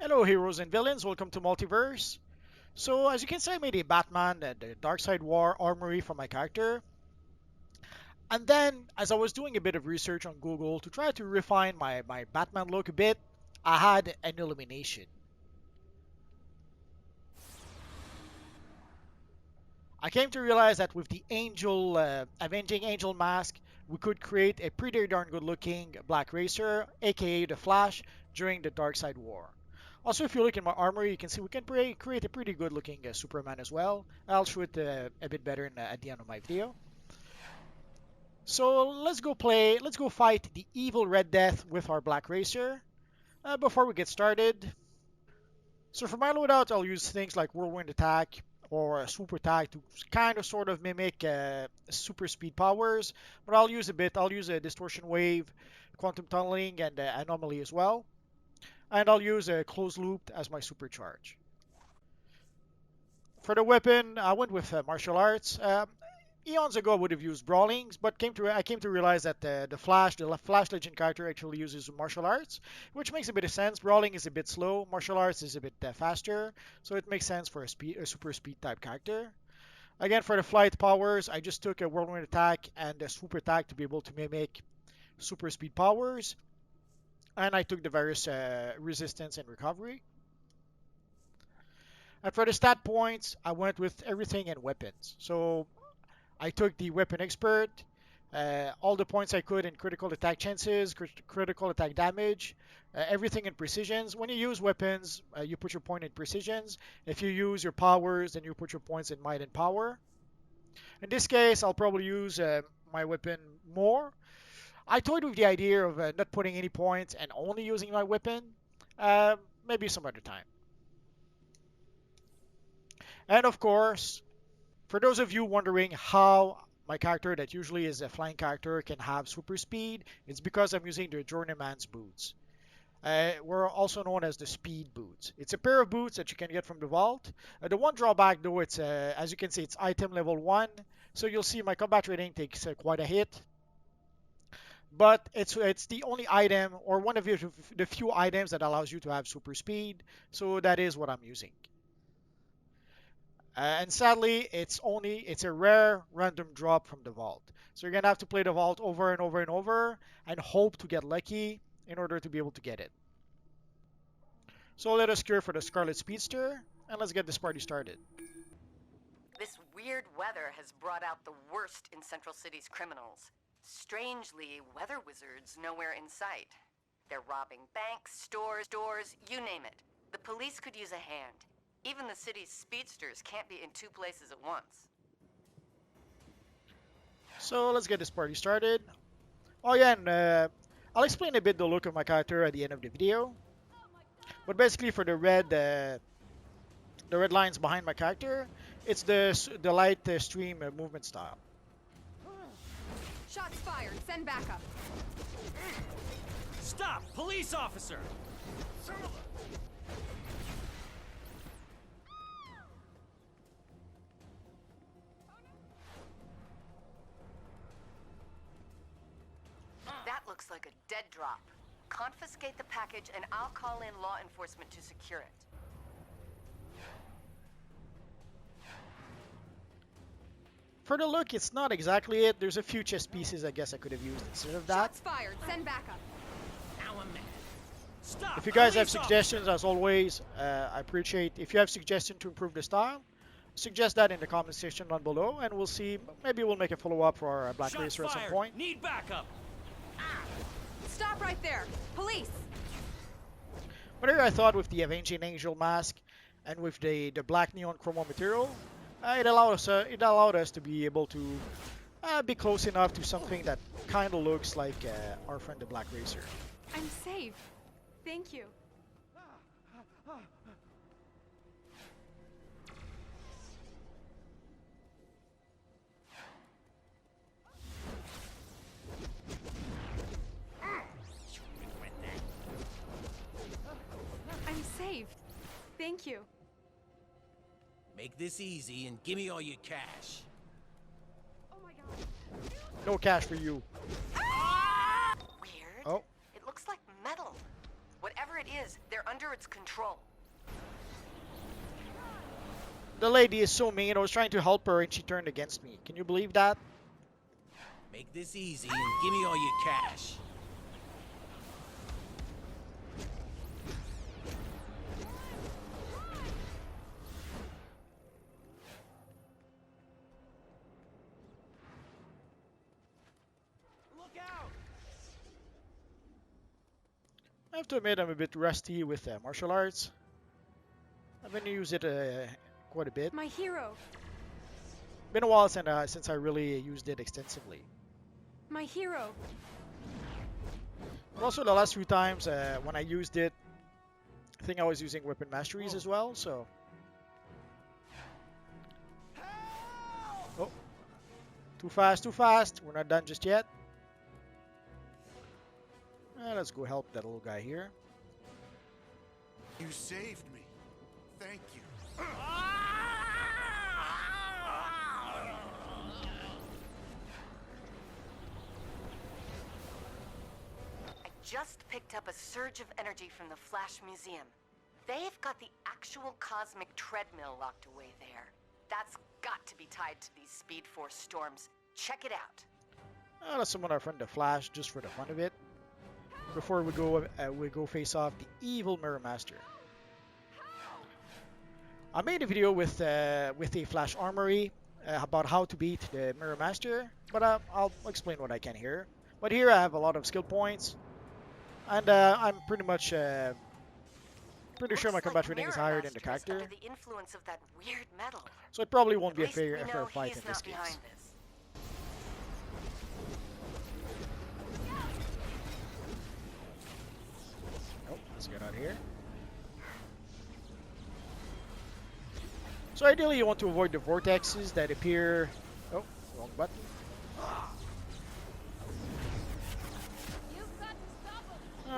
Hello heroes and villains, welcome to Multiverse. So as you can see I made a Batman and the Darkseid War armory for my character. And then as I was doing a bit of research on Google to try to refine my Batman look a bit, I had an illumination. I came to realize that with the Avenging Angel mask, we could create a pretty darn good looking Black Racer, aka the Flash, during the Darkseid War. Also, if you look in my armory, you can see we can create a pretty good looking Superman as well. I'll show it a bit better at the end of my video. So let's go fight the evil Red Death with our Black Racer. Before we get started, so for my loadout, I'll use things like Whirlwind Attack or Super Attack to kind of sort of mimic super speed powers. But I'll use a Distortion Wave, Quantum Tunneling, and Anomaly as well. And I'll use a Closed Loop as my supercharge. For the weapon, I went with Martial Arts. Eons ago, I would have used Brawlings, but I came to realize that the Flash Legend character actually uses martial arts, which makes a bit of sense. Brawling is a bit slow, martial arts is a bit faster, so it makes sense for a super speed type character. Again, for the flight powers, I just took a Whirlwind Attack and a Super Attack to be able to mimic super speed powers, and I took the various resistance and recovery. And for the stat points, I went with everything in weapons. So I took the weapon expert, all the points I could in critical attack chances, critical attack damage, everything in precisions. When you use weapons, you put your point in precisions. If you use your powers, then you put your points in might and power. In this case, I'll probably use my weapon more. I toyed with the idea of not putting any points and only using my weapon. Uh, Maybe some other time. And of course, for those of you wondering how my character that usually is a flying character can have super speed, it's because I'm using the Journeyman's boots. We're also known as the speed boots. It's a pair of boots that you can get from the vault. The one drawback though, it's as you can see, it's item level 1. So you'll see my combat rating takes quite a hit. But it's the only item or one of the few items that allows you to have super speed. So that is what I'm using. And sadly, it's a rare random drop from the vault. So you're gonna have to play the vault over and over and over and hope to get lucky in order to be able to get it. So let us cure for the Scarlet Speedster and let's get this party started. This weird weather has brought out the worst in Central City's criminals. Strangely, weather wizards nowhere in sight. They're robbing banks, stores, you name it. The police could use a hand. Even the city's speedsters can't be in two places at once. So let's get this party started. Oh yeah, and I'll explain a bit the look of my character at the end of the video. But basically for the red lines behind my character, it's the light stream movement style. Shots fired. Send backup. Stop! Police officer! That looks like a dead drop. Confiscate the package and I'll call in law enforcement to secure it. For the look, it's not exactly it. There's a few chest pieces I guess I could have used instead of that. Shots fired. Send backup. Now I'm mad. Stop! If you guys have Police officer! suggestions, as always, I appreciate. If you have suggestions to improve the style, suggest that in the comment section down below, and we'll see. Maybe we'll make a follow-up for our Black Shots Racer at some fired. point. Need backup! Stop right there. Police. But here I thought with the Avenging Angel mask and with the black neon chromo material, it allowed us to be able to be close enough to something that kind of looks like our friend the Black Racer. I'm safe. Thank you. I'm safe. Thank you. Make this easy and give me all your cash. Oh my god. No cash for you. Weird. Oh. It looks like metal. Whatever it is. They're under its control. The lady is so mean. I was trying to help her and she turned against me. Can you believe that? Make this easy and give me all your cash. Look out! I have to admit I'm a bit rusty with martial arts. I've been used it quite a bit. My hero. Been a while since I really used it extensively. My hero. But also the last few times when I used it, I think I was using weapon masteries as well, so... Oh. Too fast, too fast. We're not done just yet. Let's go help that little guy here. You saved me. Thank you. I just picked up a surge of energy from the Flash Museum. They've got the actual cosmic treadmill locked away there. That's got to be tied to these Speed Force storms. Check it out. Let's summon our friend the Flash just for the fun of it. Before we go face off the evil Mirror Master. I made a video with a Flash Armory about how to beat the Mirror Master, but I'll explain what I can here. But here I have a lot of skill points, and I'm pretty much pretty sure my combat rating is higher than the character, Under the influence of that weird metal. so it probably won't be a At least we fair know fight he's in this not behind case. this. Nope, let's get out of here. So ideally you want to avoid the vortexes that appear... Oh, wrong button.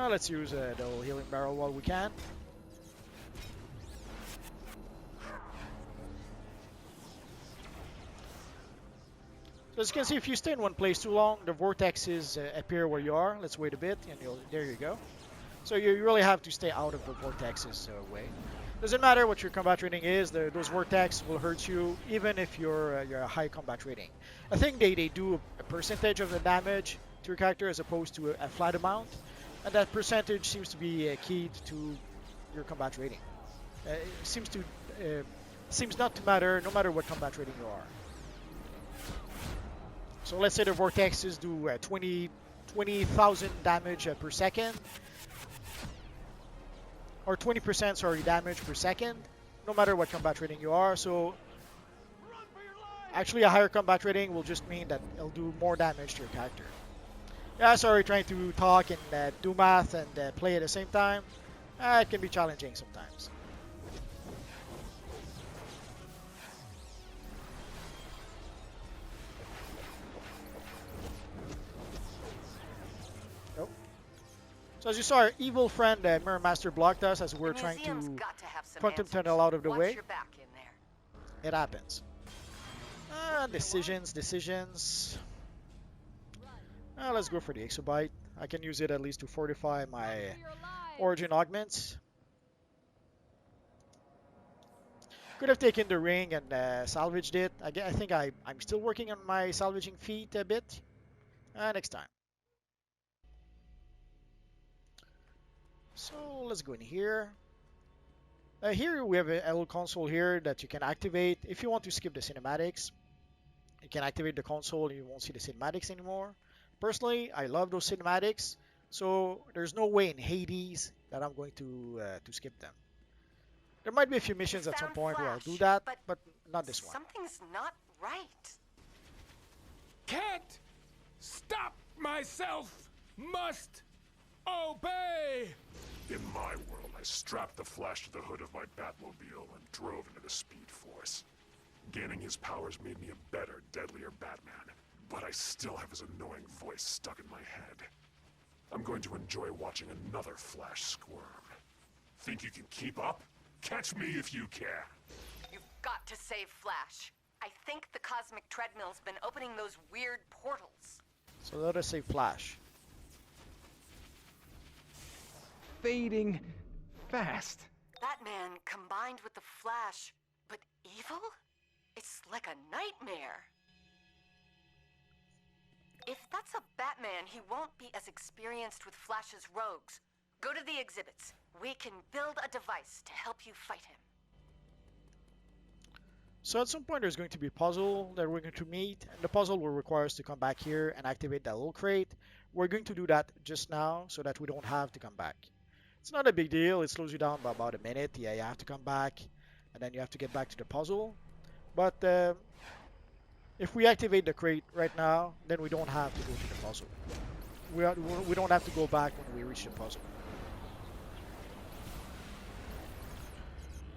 Let's use the old healing barrel while we can. So as you can see, if you stay in one place too long, the vortexes appear where you are. Let's wait a bit, and there you go. So you really have to stay out of the vortexes way. Doesn't matter what your combat rating is, those vortex will hurt you even if you're a high combat rating. I think they do a percentage of the damage to your character as opposed to a flat amount, and that percentage seems to be keyed to your combat rating. It seems not to matter no matter what combat rating you are. So let's say the vortexes do 20,000 damage per second. Or 20% sorry damage per second, no matter what combat rating you are. So actually a higher combat rating will just mean that it'll do more damage to your character. Yeah, sorry, trying to talk and do math and play at the same time. It can be challenging sometimes. So as you saw, our evil friend Mirror Master blocked us as we were trying to quantum tunnel out of the way. Your back in there. It happens. Decisions. Let's go for the Exobyte. I can use it at least to fortify my origin augments. Could have taken the ring and salvaged it. I think I'm still working on my salvaging feat a bit. Next time. So let's go in here. Here we have a little console here that you can activate. If you want to skip the cinematics, you can activate the console and you won't see the cinematics anymore. Personally, I love those cinematics, so there's no way in Hades that I'm going to skip them. There might be a few missions at some point where I'll do that, but not this one. Something's not right. Can't stop myself. Must obey. In my world, I strapped the Flash to the hood of my Batmobile and drove into the Speed Force. Gaining his powers made me a better, deadlier Batman, but I still have his annoying voice stuck in my head. I'm going to enjoy watching another Flash squirm. Think you can keep up? Catch me if you can. You've got to save Flash. I think the cosmic treadmill's been opening those weird portals. So let us save Flash. Fading fast. Batman combined with the Flash, but evil? It's like a nightmare. If that's a Batman, he won't be as experienced with Flash's rogues. Go to the exhibits. We can build a device to help you fight him. So at some point there's going to be a puzzle that we're going to meet, and the puzzle will require us to come back here and activate that little crate. We're going to do that just now so that we don't have to come back. It's not a big deal, it slows you down by about a minute. Yeah, you have to come back, and then you have to get back to the puzzle. But if we activate the crate right now, then we don't have to go to the puzzle. We don't have to go back when we reach the puzzle.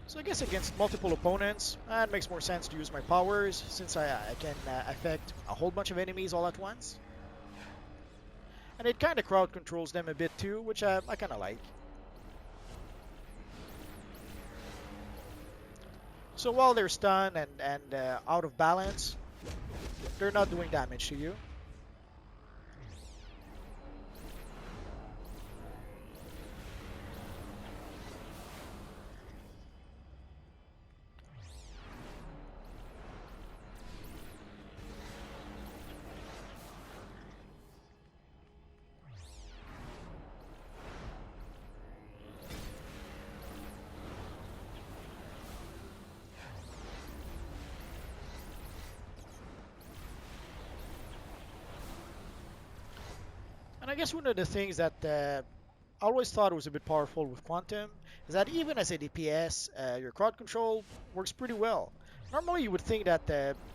So I guess against multiple opponents, it makes more sense to use my powers, since I can affect a whole bunch of enemies all at once. And it kind of crowd controls them a bit too, which I kind of like. So while they're stunned and out of balance, they're not doing damage to you. And I guess one of the things that I always thought was a bit powerful with Quantum is that even as a DPS, your crowd control works pretty well. Normally you would think that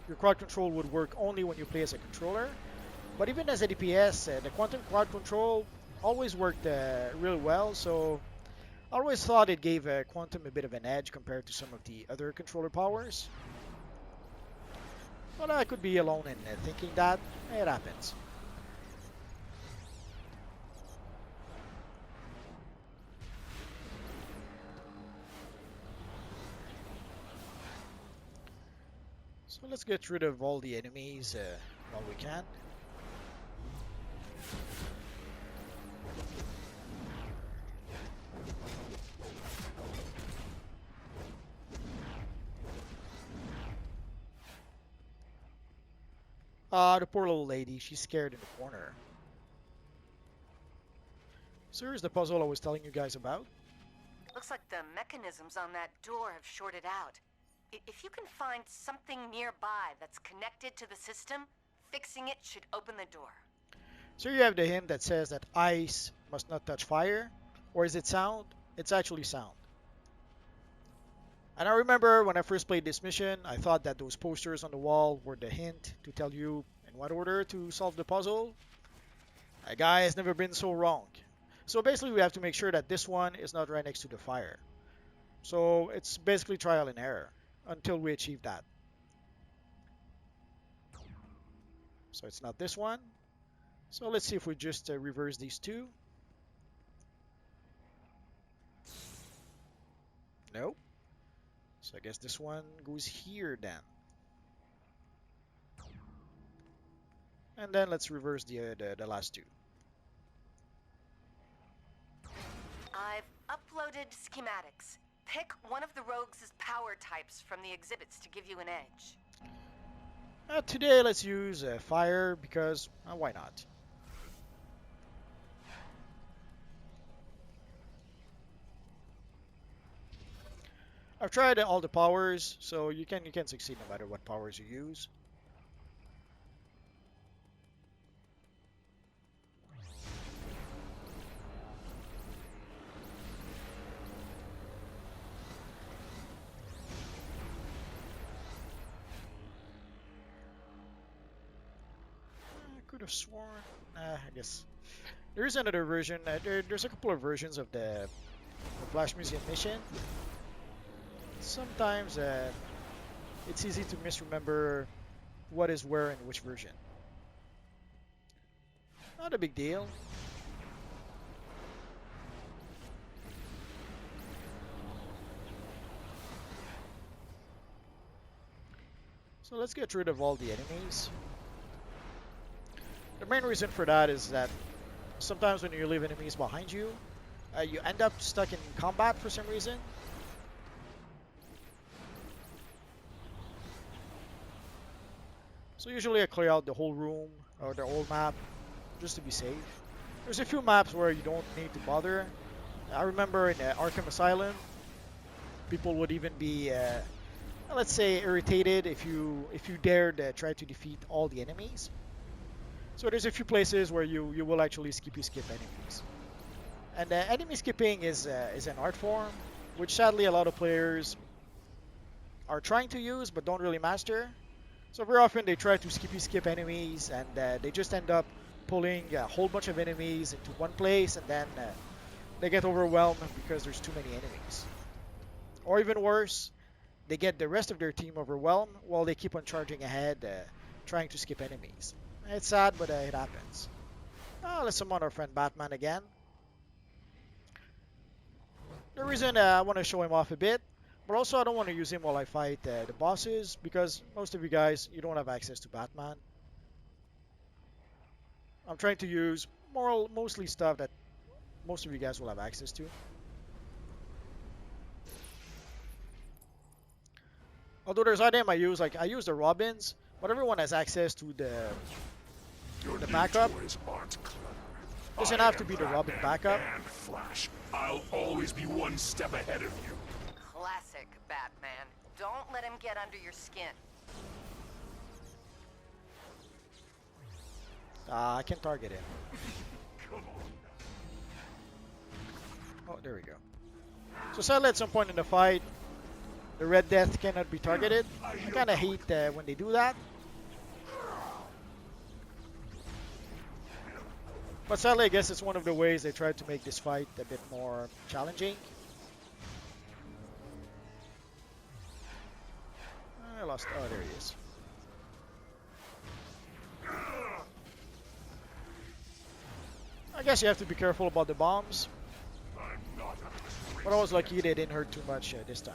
your crowd control would work only when you play as a controller, but even as a DPS, the Quantum crowd control always worked really well, so I always thought it gave Quantum a bit of an edge compared to some of the other controller powers. But I could be alone in thinking that. It happens. So let's get rid of all the enemies while we can. The poor little lady, she's scared in the corner. So here's the puzzle I was telling you guys about. Looks like the mechanisms on that door have shorted out. If you can find something nearby that's connected to the system, fixing it should open the door. So you have the hint that says that ice must not touch fire. Or is it sound? It's actually sound. And I remember when I first played this mission, I thought that those posters on the wall were the hint to tell you in what order to solve the puzzle. A guy has never been so wrong. So basically we have to make sure that this one is not right next to the fire. So it's basically trial and error until we achieve that. So it's not this one. So let's see if we just reverse these two. Nope. So I guess this one goes here then. And then let's reverse the last two. I've uploaded schematics. Pick one of the rogues' power types from the exhibits to give you an edge. Today let's use fire because why not? I've tried all the powers, so you can succeed no matter what powers you use. I could have sworn. I guess there is another version. There's a couple of versions of the Flash Museum mission. Sometimes it's easy to misremember what is where in which version. Not a big deal. So let's get rid of all the enemies. The main reason for that is that sometimes when you leave enemies behind you, you end up stuck in combat for some reason. So usually I clear out the whole room or the whole map just to be safe. There's a few maps where you don't need to bother. I remember in Arkham Asylum, people would even be, let's say, irritated if you dared try to defeat all the enemies. So there's a few places where you will actually skip enemies. And enemy skipping is an art form, which sadly a lot of players are trying to use but don't really master. So very often they try to skip enemies, and they just end up pulling a whole bunch of enemies into one place, and then they get overwhelmed because there's too many enemies. Or even worse, they get the rest of their team overwhelmed while they keep on charging ahead, trying to skip enemies. It's sad, but it happens. Let's summon our friend Batman again. The reason I want to show him off a bit, but also I don't want to use him while I fight the bosses, because most of you guys, you don't have access to Batman. I'm trying to use mostly stuff that most of you guys will have access to. Although there's item I use, like I use the Robins, but everyone has access to the backup. Doesn't have to be the Robin backup. And Flash, I'll always be one step ahead of you. Classic Batman. Don't let him get under your skin. I can target him. Come on. Oh, there we go. So sadly at some point in the fight, the Red Death cannot be targeted. I kind of hate when they do that. But sadly, I guess it's one of the ways they try to make this fight a bit more challenging. I lost. Oh, there he is. I guess you have to be careful about the bombs. But I was lucky they didn't hurt too much this time.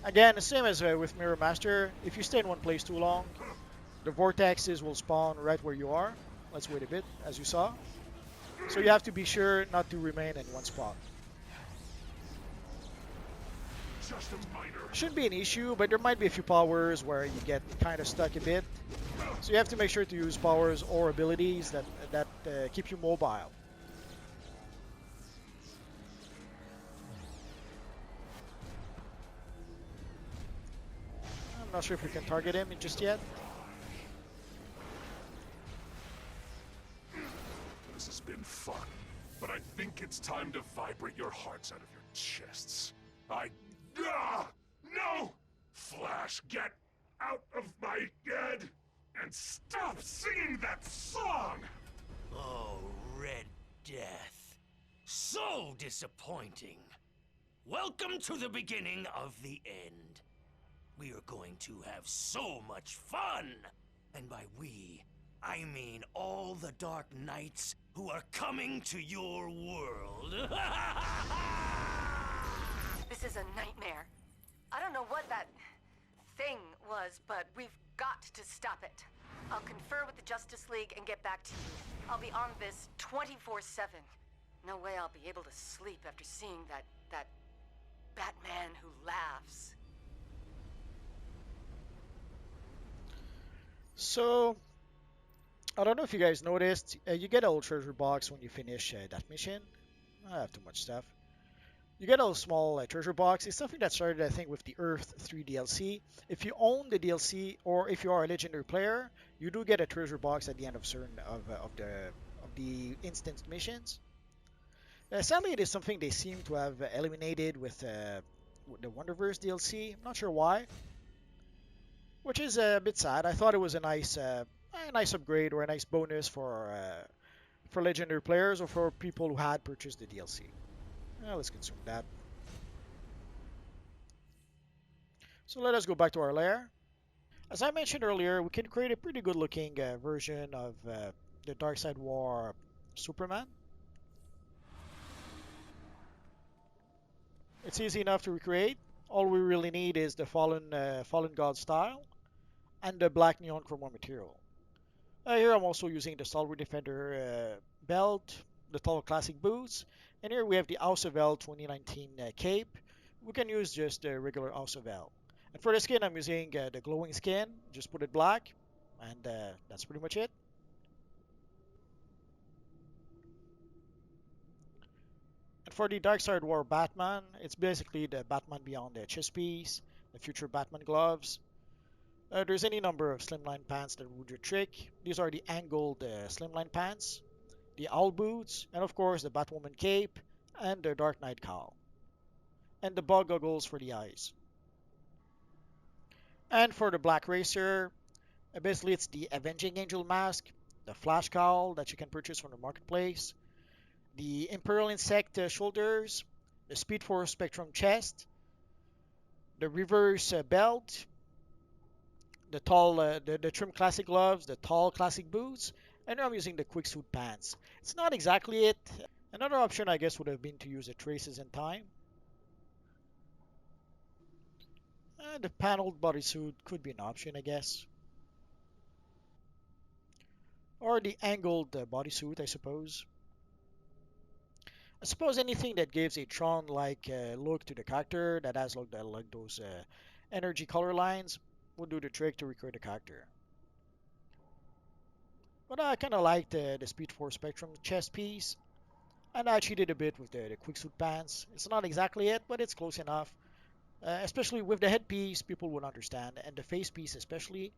Again, the same as with Mirror Master, if you stay in one place too long, the vortexes will spawn right where you are. Let's wait a bit, as you saw. So you have to be sure not to remain in one spot. Just a minor. Shouldn't be an issue, but there might be a few powers where you get kind of stuck a bit. So you have to make sure to use powers or abilities that keep you mobile. I'm not sure if we can target him just yet. This has been fun, but I think it's time to vibrate your hearts out of your chests. No! Flash, get out of my head and stop singing that song! Oh, Red Death. So disappointing. Welcome to the beginning of the end. We are going to have so much fun! And by we, I mean all the Dark Knights who are coming to your world. This is a nightmare. I don't know what that thing was, but we've got to stop it. I'll confer with the Justice League and get back to you. I'll be on this 24/7. No way I'll be able to sleep after seeing that Batman who laughs. So, I don't know if you guys noticed, you get a little treasure box when you finish that mission. I don't have too much stuff. You get a small treasure box. It's something that started, I think, with the Earth 3 DLC. If you own the DLC, or if you are a legendary player, you do get a treasure box at the end of certain of the instanced missions. Sadly, it is something they seem to have eliminated with the Wonderverse DLC. I'm not sure why, which is a bit sad. I thought it was a nice upgrade or a nice bonus for legendary players or for people who had purchased the DLC. Let's consume that. So let us go back to our lair. As I mentioned earlier, we can create a pretty good looking version of the Darkseid War Superman. It's easy enough to recreate. All we really need is the Fallen God style and the black neon chroma material. Here I'm also using the Stalwart Defender belt, the tall classic boots, and here we have the Ausavel 2019 cape. We can use just the regular Ausavel. And for the skin, I'm using the glowing skin. Just put it black, and that's pretty much it. And for the Dark Side War Batman, it's basically the Batman Beyond the chest piece, the future Batman gloves. There's any number of slimline pants that would do the trick. These are the angled slimline pants, the owl boots, and of course the Batwoman cape and the Dark Knight cowl, and the bug goggles for the eyes. And for the Black Racer, basically it's the Avenging Angel mask, the Flash cowl that you can purchase from the marketplace, the Imperial Insect shoulders, the Speed Force Spectrum chest, the reverse belt, the trim classic gloves, the tall classic boots, and I'm using the quick suit pants. It's not exactly it. Another option I guess would have been to use the traces in time. The paneled bodysuit could be an option, I guess. Or the angled bodysuit, I suppose. I suppose anything that gives a Tron-like look to the character, that has like those energy color lines, would do the trick to recreate the character. But I kind of like the Speed Force Spectrum chest piece, and I cheated a bit with the quick suit pants. It's not exactly it, but it's close enough. Especially with the headpiece, people would understand, and the face piece especially,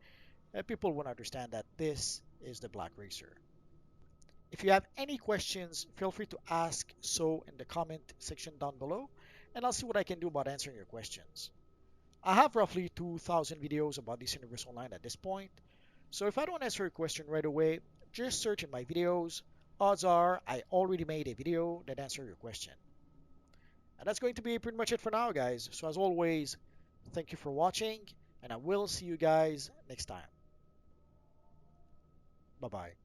people would understand that this is the Black Racer. If you have any questions, feel free to ask so in the comment section down below, and I'll see what I can do about answering your questions. I have roughly 2,000 videos about this universe online at this point, so if I don't answer your question right away, just search in my videos. Odds are I already made a video that answers your question. And that's going to be pretty much it for now, guys. So as always, thank you for watching, and I will see you guys next time. Bye-bye.